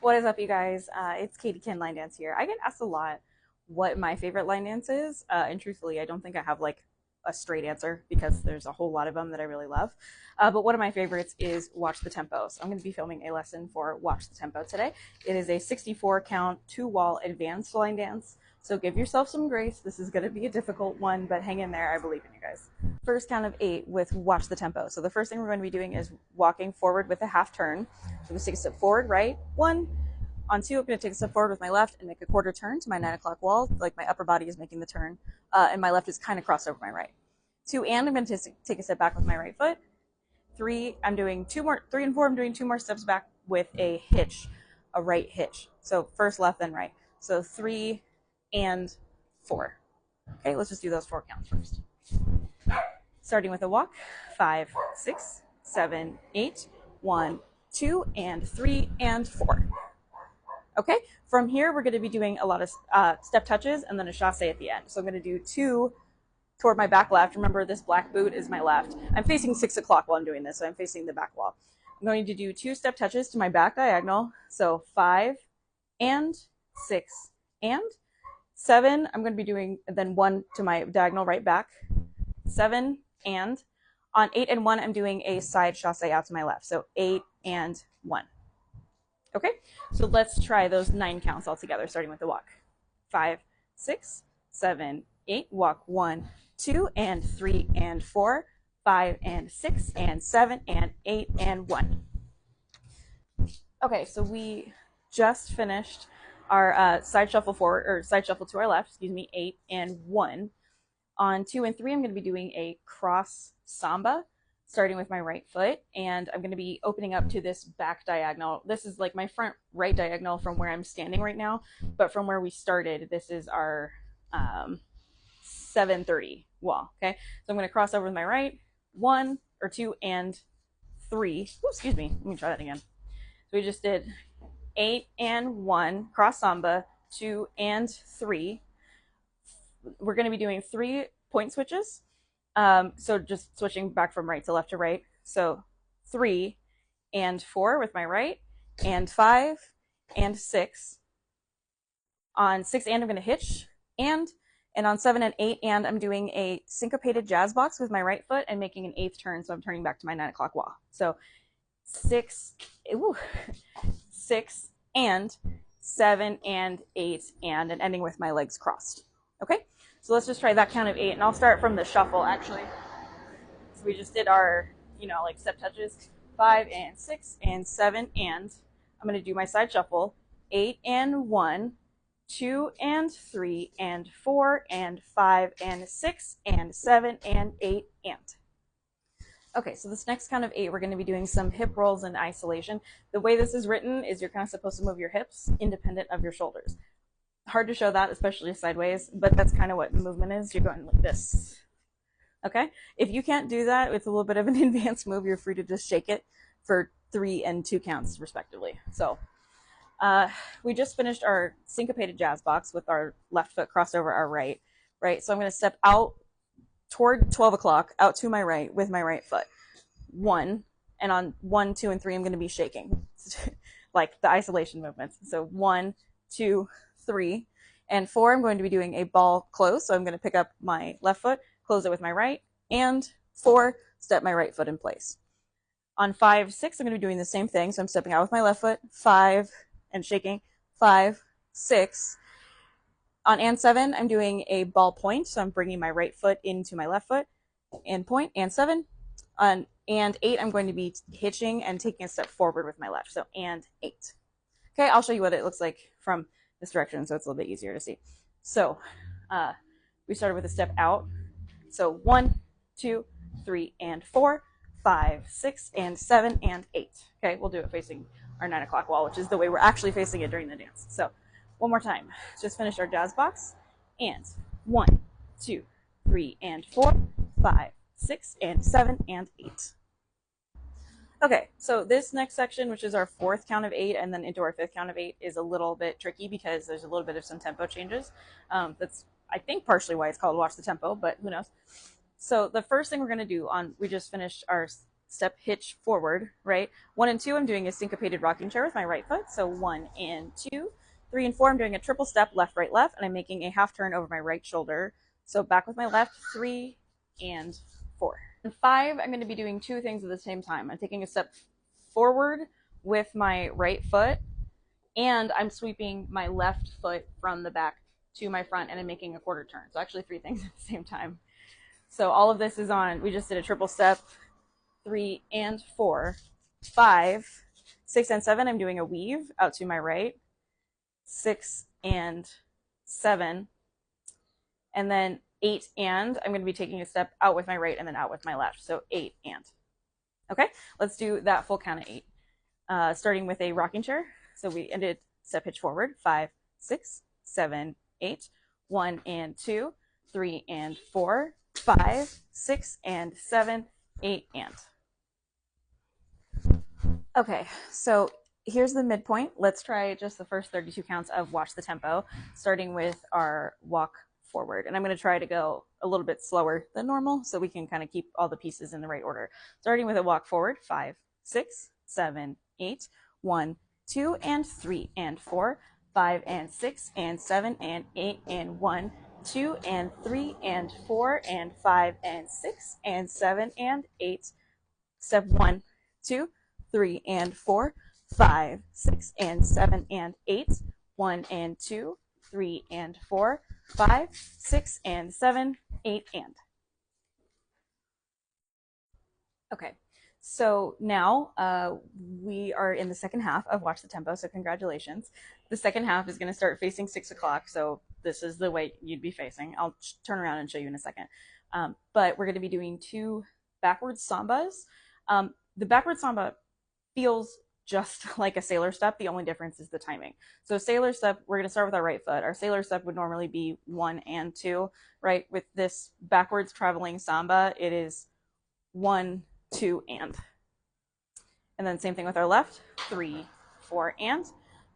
What is up, you guys? It's Katie Ken Line Dance here. I get asked a lot what my favorite line dance is, and truthfully, I don't think I have like a straight answer because there's a whole lot of them that I really love. But one of my favorites is Watch the Tempo. So I'm going to be filming a lesson for Watch the Tempo today. It is a 64 count, 2-wall advanced line dance. So give yourself some grace. This is going to be a difficult one, but hang in there. I believe in you guys. First count of 8 with Watch the Tempo. So the first thing we're going to be doing is walking forward with a half turn. So I'm going to take a step forward, right? 1. On 2, I'm going to take a step forward with my left and make a quarter turn to my 9 o'clock wall. Like my upper body is making the turn, and my left is kind of crossed over my right. 2, and I'm going to take a step back with my right foot. 3, I'm doing 2 more. 3 and 4, I'm doing 2 more steps back with a hitch, a right hitch. So first left, then right. So 3 and 4. Okay, let's just do those 4 counts first. Starting with a walk. 5, 6, 7, 8. 1, 2, and 3 and 4. Okay, from here we're going to be doing a lot of step touches and then a chasse at the end. So I'm going to do 2 toward my back left. Remember, this black boot is my left. I'm facing 6 o'clock while I'm doing this, so I'm facing the back wall. I'm going to do 2 step touches to my back diagonal. So 5 and 6 and 7. I'm going to be doing then 1 to my diagonal right back. 7 and on 8 and 1, I'm doing a side chasse out to my left. So 8 and 1. Okay, so let's try those 9 counts all together, starting with the walk. 5, 6, 7, 8. Walk 1, 2, and 3 and 4. 5 and 6 and 7 and 8 and 1. Okay, so we just finished our side shuffle forward, or side shuffle to our left, 8 and 1. On 2 and 3, I'm going to be doing a cross samba, starting with my right foot, and I'm going to be opening up to this back diagonal. This is like my front right diagonal from where I'm standing right now, but from where we started, this is our 730 wall. Okay, so I'm going to cross over with my right, 1 or 2 and 3. Ooh, excuse me, let me try that again. So we just did 8 and 1 cross samba, 2 and 3. We're going to be doing 3 point switches. So just switching back from right to left to right. So 3 and 4 with my right, and 5 and 6. On 6 and I'm going to hitch, and on 7 and 8 and I'm doing a syncopated jazz box with my right foot and making an 8th turn. So I'm turning back to my 9 o'clock wall. So 6, 6 and 7 and 8 and ending with my legs crossed. Okay. So let's just try that count of 8, and I'll start from the shuffle actually. So we just did our, like step touches, 5 and 6 and 7, and I'm going to do my side shuffle, 8 and 1, 2 and 3 and 4 and 5 and 6 and 7 and 8 and. Okay, so this next count of 8, we're going to be doing some hip rolls in isolation. The way this is written is you're kind of supposed to move your hips independent of your shoulders. Hard to show that, especially sideways, but that's kind of what the movement is. You're going like this. Okay? If you can't do that, it's a little bit of an advanced move. You're free to just shake it for 3 and 2 counts, respectively. So we just finished our syncopated jazz box with our left foot crossed over our right. So I'm going to step out toward 12 o'clock, out to my right with my right foot. 1, and on 1, 2, and 3, I'm going to be shaking, like the isolation movements. So 1, 2, 3, and 4, I'm going to be doing a ball close. So I'm going to pick up my left foot, close it with my right, and 4, step my right foot in place. On 5, 6, I'm going to be doing the same thing. So I'm stepping out with my left foot, 5, and shaking, 5, 6. On and 7, I'm doing a ball point. So I'm bringing my right foot into my left foot, and point, and 7. On and 8, I'm going to be hitching and taking a step forward with my left. So and 8. Okay, I'll show you what it looks like from this direction, so it's a little bit easier to see. So we started with a step out. So 1, 2, 3, and 4, 5, 6, and 7, and 8. Okay, we'll do it facing our 9 o'clock wall, which is the way we're actually facing it during the dance. So one more time. Just finished our jazz box. And 1, 2, 3, and 4, 5, 6, and 7, and 8. Okay, so this next section, which is our 4th count of 8 and then into our 5th count of 8, is a little bit tricky because there's a little bit of some tempo changes. That's, I think, partially why it's called Watch the Tempo, but who knows. So the first thing we're going to do we just finished our step hitch forward, right? 1 and 2, I'm doing a syncopated rocking chair with my right foot. So 1 and 2, 3 and 4, I'm doing a triple step left, right, left, and I'm making a half turn over my right shoulder. So back with my left, 3 and 4. And 5, I'm going to be doing 2 things at the same time. I'm taking a step forward with my right foot, and I'm sweeping my left foot from the back to my front, and I'm making a quarter turn. So actually 3 things at the same time. So all of this is on, we just did a triple step, 3 and 4, 5, 6 and 7, I'm doing a weave out to my right, 6 and 7, and then 8 and, I'm going to be taking a step out with my right and then out with my left. So 8 and. Okay, let's do that full count of 8. Starting with a rocking chair. So we ended step hitch forward, 5, 6, 7, 8, 1 and 2, 3 and 4, 5, 6 and 7, 8 and. Okay, so here's the midpoint. Let's try just the first 32 counts of Watch the Tempo, starting with our walk forward. And I'm going to try to go a little bit slower than normal so we can kind of keep all the pieces in the right order. Starting with a walk forward, 5, 6, 7, 8, 1, 2 and 3 and 4, 5 and 6 and 7 and 8 and 1, 2 and 3 and 4 and 5 and 6 and 7 and 8. Step 1, 2, 3 and 4, 5, 6 and 7 and 8, 1 and 2, 3 and 4, 5, 6 and 7, 8 and. Okay, so now we are in the second half of Watch the Tempo, so congratulations. The second half is going to start facing 6 o'clock, so this is the way you'd be facing. I'll turn around and show you in a second. But we're going to be doing 2 backwards sambas. The backward samba feels just like a sailor step. The only difference is the timing. So sailor step, we're going to start with our right foot. Our sailor step would normally be 1 and 2, right? With this backwards traveling samba, it is 1, 2, and. And then same thing with our left, 3, 4, and.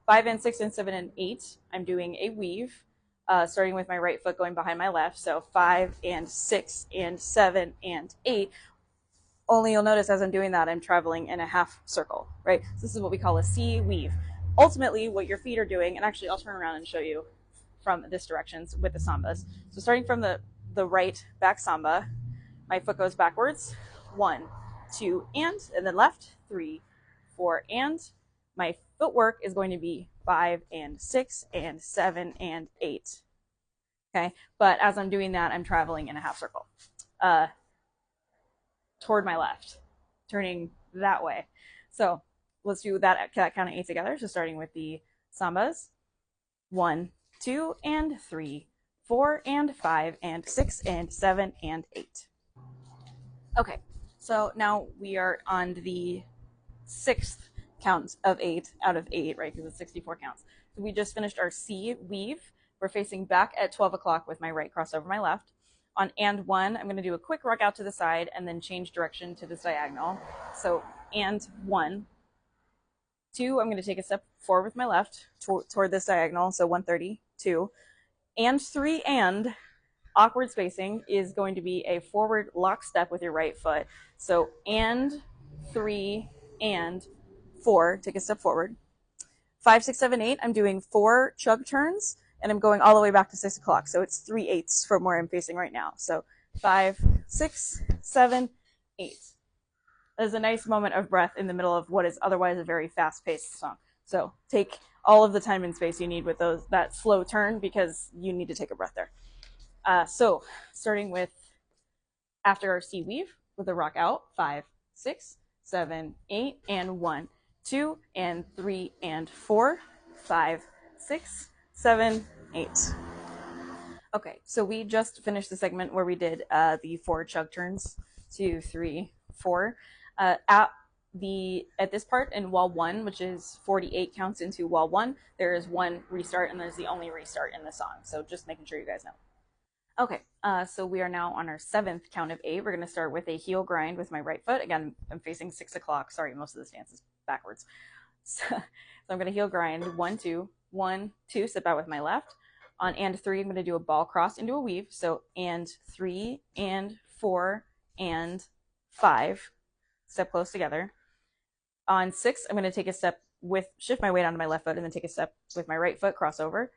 5 and 6 and 7 and 8, I'm doing a weave, starting with my right foot going behind my left. So 5 and 6 and 7 and 8. Only you'll notice as I'm doing that, I'm traveling in a half circle, right? So this is what we call a C weave. Ultimately, what your feet are doing, and actually I'll turn around and show you from this direction with the sambas. So starting from the right back samba, my foot goes backwards, 1, 2, and then left, 3, 4, and. My footwork is going to be 5 and 6 and 7 and 8. Okay, but as I'm doing that, I'm traveling in a half circle. Toward my left, turning that way. So let's do that count of 8 together. So starting with the sambas, 1, 2, and 3, 4, and 5, and 6, and 7, and 8. Okay, so now we are on the 6th count of 8 out of 8, right? Because it's 64 counts. So we just finished our C weave. We're facing back at 12 o'clock with my right cross over my left. On and 1, I'm going to do a quick rock out to the side and then change direction to this diagonal. So and 1, 2, I'm going to take a step forward with my left toward this diagonal. So 132, and 3 and awkward spacing is going to be a forward lock step with your right foot. So and 3 and 4, take a step forward. 5, 6, 7, 8, I'm doing 4 chug turns, and I'm going all the way back to 6 o'clock. So it's 3/8 from where I'm facing right now. So 5, 6, 7, 8. There's a nice moment of breath in the middle of what is otherwise a very fast-paced song. So take all of the time and space you need with that slow turn because you need to take a breath there. So starting with after our C weave with a rock out, 5, 6, 7, 8, and 1, 2, and 3, and 4, 5, 6, 7, 8. Okay, so we just finished the segment where we did the 4 chug turns, 2, 3, 4. At this part in wall 1, which is 48 counts into wall 1, there is 1 restart, and there's the only restart in the song. So just making sure you guys know. Okay, so we are now on our 7th count of 8. We're going to start with a heel grind with my right foot. Again, I'm facing 6 o'clock. Sorry, most of this dance is backwards. So I'm going to heel grind 1, 2, 1, 2, step out with my left. On and 3, I'm going to do a ball cross into a weave. So and 3, and 4, and 5, step close together. On 6, I'm going to take a step with, shift my weight onto my left foot and then take a step with my right foot, cross over.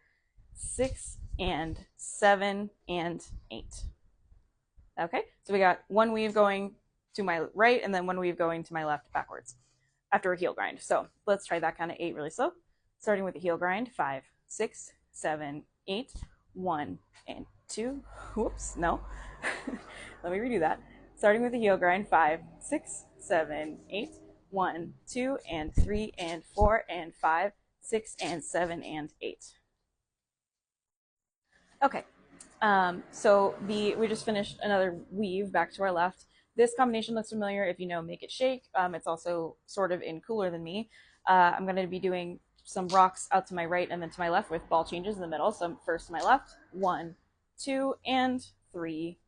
6 and 7 and 8. Okay, so we got one weave going to my right and then one weave going to my left backwards after a heel grind. So let's try that kind of 8 really slow. Starting with the heel grind, 5, 6, 7, 8, 1 and 2. Whoops, no. Let me redo that. Starting with the heel grind, 5, 6, 7, 8, 1, 2 and 3 and 4 and 5, 6 and 7 and 8. Okay, so we just finished another weave back to our left. This combination looks familiar if you know Make It Shake. It's also sort of in Cooler Than Me. I'm going to be doing some rocks out to my right and then to my left with ball changes in the middle. So first to my left, 1, 2 and 3,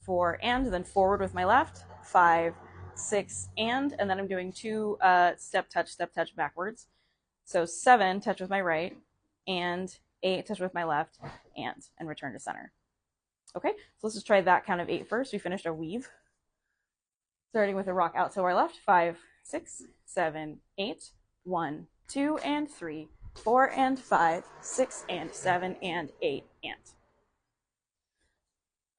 4 and then forward with my left, 5, 6 and then I'm doing 2 step touch backwards. So 7 touch with my right and 8 touch with my left and return to center. Okay, so let's just try that count of 8 first. We finished our weave. Starting with a rock out to our left, 5, 6, 7, 8, 1, 2 and 3, 4 and 5, 6 and 7 and 8 and.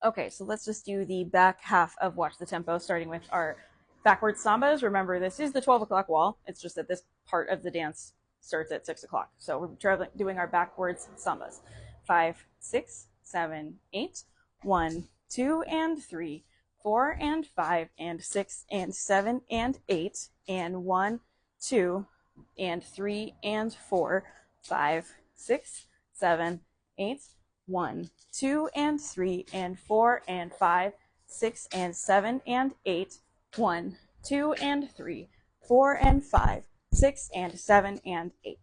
Okay, so let's just do the back half of Watch the Tempo, starting with our backwards sambas. Remember, this is the 12 o'clock wall. It's just that this part of the dance starts at 6 o'clock. So we're doing our backwards sambas. 5, 6, 7, 8, 1, 2 and 3, 4 and 5 and 6 and 7 and 8 and 1, 2 and 3 and 4, 5, 6, 7, 8, 1, 2 and 3 and 4 and 5, 6 and 7 and 8, 1, 2 and 3, 4 and 5, 6 and 7 and 8.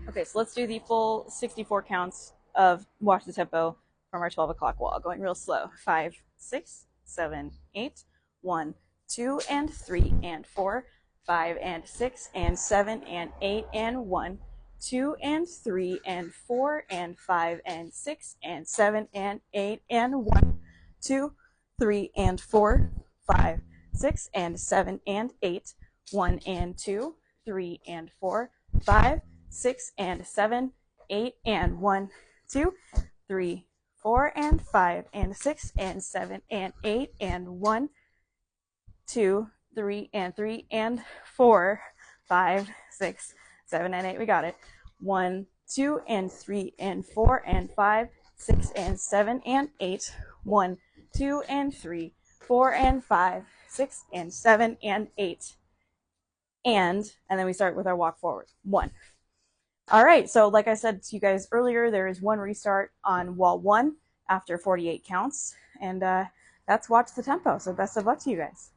Okay, so let's do the full 64 counts of Watch the Tempo from our 12 o'clock wall, going real slow. 5, 6, 7, 8, 1, 2 and 3 and 4, 5 and 6 and 7 and 8 and 1, 2 and 3 and 4 and 5 and 6 and 7 and 8 and 1, 2, 3 and 4, 5, 6 and 7 and 8, 1 and 2, 3 and 4, 5, 6 and 7, 8 and 1, 2, 3, 4 and 5 and 6 and 7 and 8 and 1, 2, 3 and 3 and 4, 5, 6, 7 and 8. We got it. 1, 2 and 3 and 4 and 5, 6 and 7 and 8. 1, 2 and 3, 4 and 5, 6 and 7 and 8. And then we start with our walk forward. 1. All right, so like I said to you guys earlier, there is one restart on wall 1 after 48 counts, and that's Watch the Tempo. So best of luck to you guys.